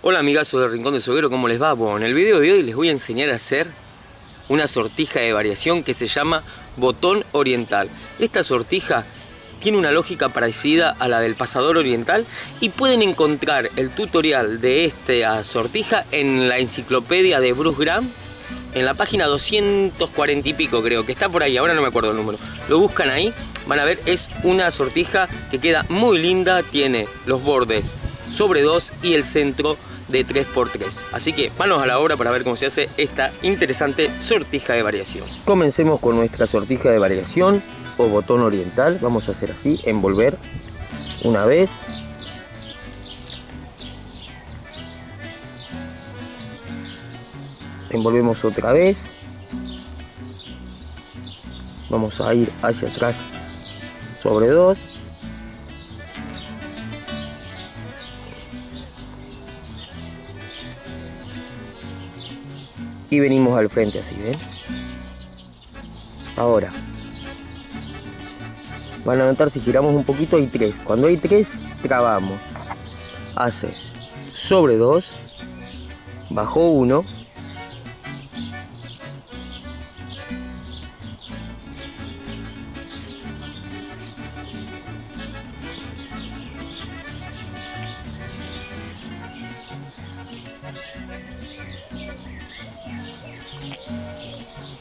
Hola amigazos del Rincón del Soguero, ¿cómo les va? Bueno, en el video de hoy les voy a enseñar a hacer una sortija de variación que se llama botón oriental. Esta sortija tiene una lógica parecida a la del pasador oriental y pueden encontrar el tutorial de esta sortija en la enciclopedia de Bruce Graham, en la página 240 y pico creo, que está por ahí, ahora no me acuerdo el número. Lo buscan ahí, van a ver, es una sortija que queda muy linda, tiene los bordes sobre 2 y el centro de 3×3. Así que manos a la obra para ver cómo se hace esta interesante sortija de variación. Comencemos con nuestra sortija de variación o botón oriental. Vamos a hacer así, envolver una vez, envolvemos otra vez, vamos a ir hacia atrás sobre 2, y venimos al frente así, ¿ven? Ahora van a notar, si giramos un poquito hay 3. Cuando hay 3 trabamos, hace sobre 2, bajo 1,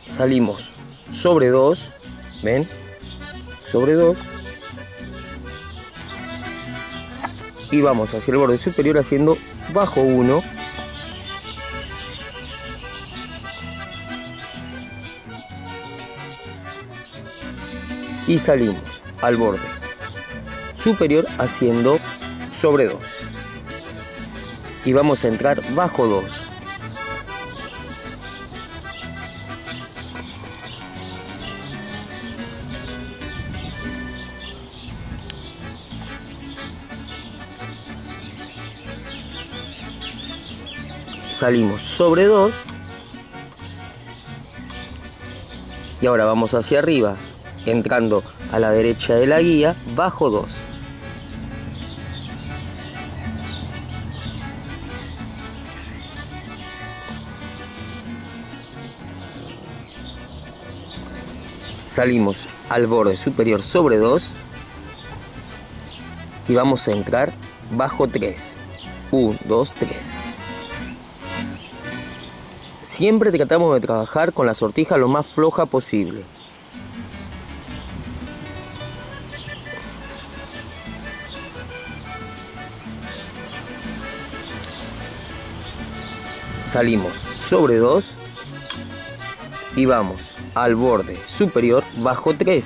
salimos sobre 2, ven, sobre 2, y vamos hacia el borde superior haciendo bajo 1, y salimos al borde superior haciendo sobre 2, y vamos a entrar bajo 2. Salimos sobre 2 y ahora vamos hacia arriba, entrando a la derecha de la guía, bajo 2. Salimos al borde superior sobre 2 y vamos a entrar bajo 3. 1, 2, 3. Siempre tratamos de trabajar con la sortija lo más floja posible. Salimos sobre 2 y vamos al borde superior bajo 3.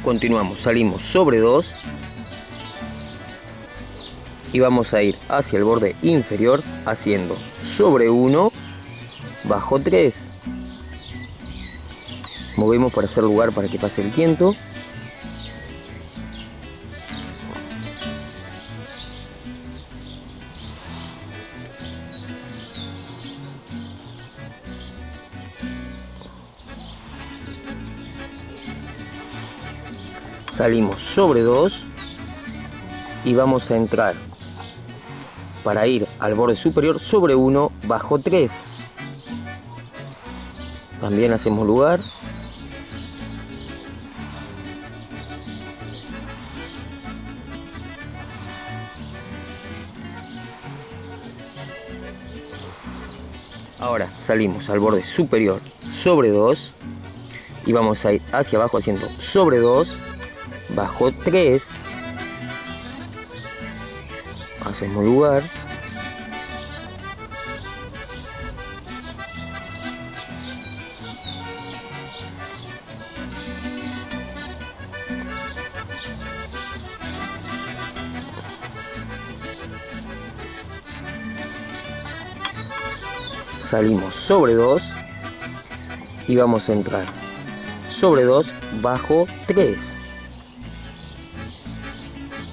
Continuamos, salimos sobre 2 y vamos a ir hacia el borde inferior haciendo sobre 1, bajo 3. Movemos para hacer lugar para que pase el viento. Salimos sobre 2 y vamos a entrar para ir al borde superior sobre 1, bajo 3. También hacemos lugar. Ahora salimos al borde superior sobre 2 y vamos a ir hacia abajo haciendo sobre 2, bajo 3, hacemos lugar, salimos sobre 2 y vamos a entrar sobre 2, bajo 3.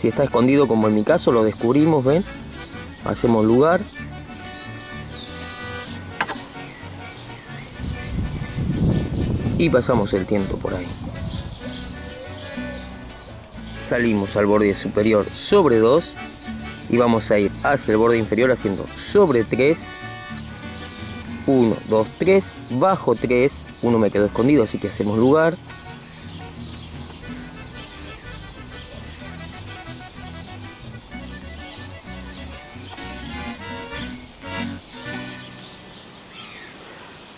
Si está escondido, como en mi caso, lo descubrimos, ¿ven? Hacemos lugar. Y pasamos el tiento por ahí. Salimos al borde superior sobre 2 y vamos a ir hacia el borde inferior haciendo sobre 3, 1, 2, 3, bajo 3, 1 me quedó escondido, así que hacemos lugar.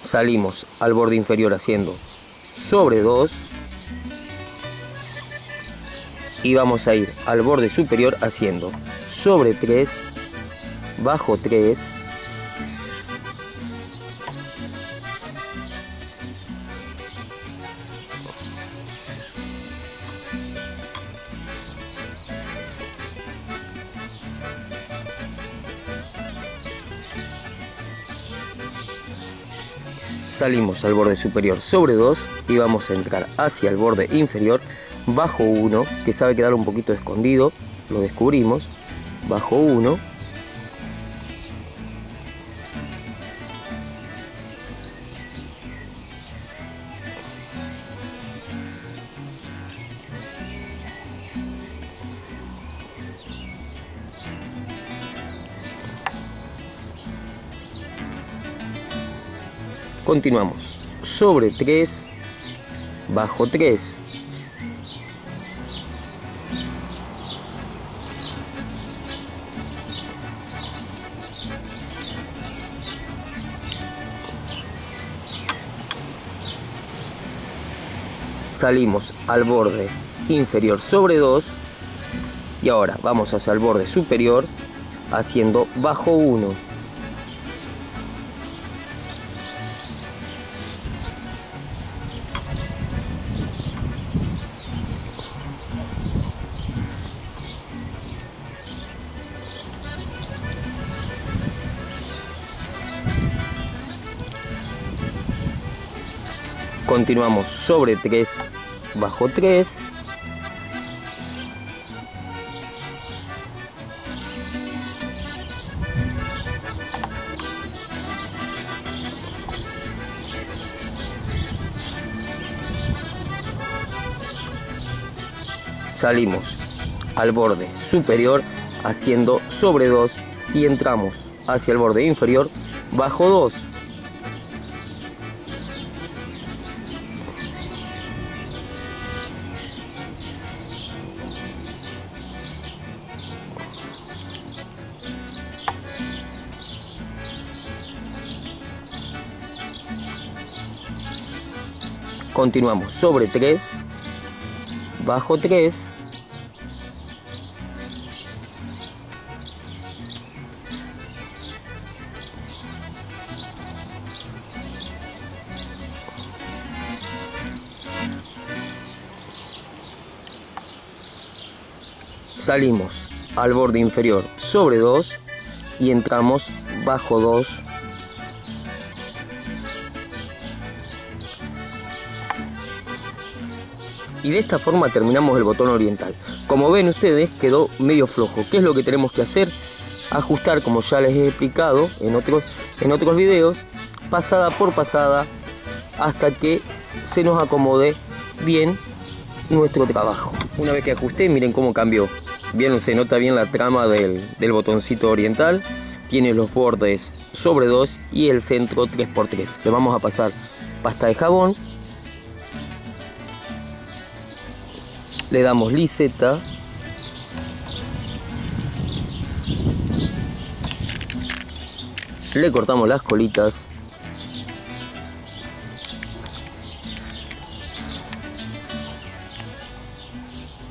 Salimos al borde inferior haciendo sobre 2 y vamos a ir al borde superior haciendo sobre 3, bajo 3, salimos al borde superior sobre 2 y vamos a entrar hacia el borde inferior bajo 1, que sabe quedar un poquito escondido, lo descubrimos, bajo 1, continuamos sobre 3, bajo 3, salimos al borde inferior sobre 2 y ahora vamos hacia el borde superior haciendo bajo 1. Continuamos sobre 3, bajo 3. Salimos al borde superior haciendo sobre 2 y entramos hacia el borde inferior bajo 2. Continuamos sobre 3, bajo 3, salimos al borde inferior sobre 2 y entramos bajo 2. Y de esta forma terminamos el botón oriental. Como ven ustedes, quedó medio flojo. ¿Qué es lo que tenemos que hacer? Ajustar, como ya les he explicado en otros videos, pasada por pasada, hasta que se nos acomode bien nuestro trabajo. Una vez que ajusté, miren cómo cambió. Bien, se nota bien la trama del botoncito oriental. Tiene los bordes sobre 2 y el centro 3×3. Le vamos a pasar pasta de jabón. Le damos liseta. Le cortamos las colitas.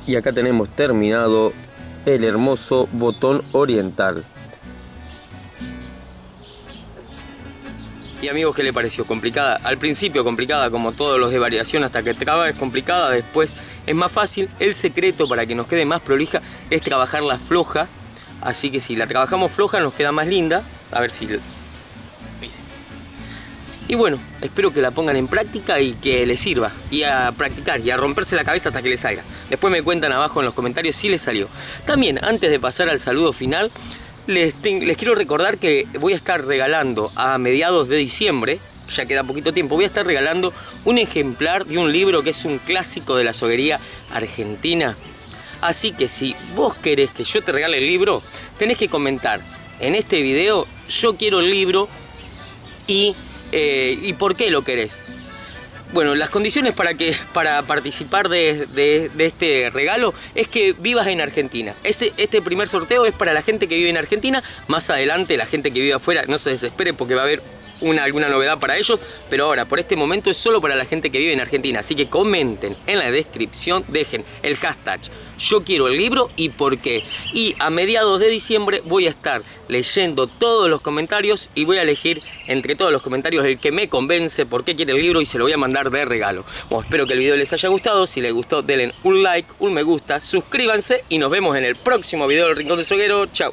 Y acá tenemos terminado el hermoso botón oriental. Y amigos, ¿qué le pareció? ¿Complicada? Al principio complicada, como todos los de variación, hasta que traba es complicada, después es más fácil. El secreto para que nos quede más prolija es trabajarla floja, así que si la trabajamos floja nos queda más linda. A ver si... Y bueno, espero que la pongan en práctica y que les sirva. Y a practicar y a romperse la cabeza hasta que les salga. Después me cuentan abajo en los comentarios si les salió. También, antes de pasar al saludo final, les quiero recordar que voy a estar regalando a mediados de diciembre, ya queda poquito tiempo, voy a estar regalando un ejemplar de un libro que es un clásico de la soguería argentina. Así que si vos querés que yo te regale el libro, tenés que comentar en este video: yo quiero el libro y por qué lo querés. Bueno, las condiciones para participar de este regalo es que vivas en Argentina. Este primer sorteo es para la gente que vive en Argentina. Más adelante la gente que vive afuera no se desespere porque va a haber alguna novedad para ellos, pero ahora por este momento es solo para la gente que vive en Argentina. Así que comenten en la descripción, dejen el hashtag yo quiero el libro y por qué. Y a mediados de diciembre voy a estar leyendo todos los comentarios y voy a elegir entre todos los comentarios el que me convence por qué quiere el libro y se lo voy a mandar de regalo. Bueno, espero que el video les haya gustado. Si les gustó, denle un like, un me gusta, suscríbanse y nos vemos en el próximo video del Rincón del Soguero. Chau.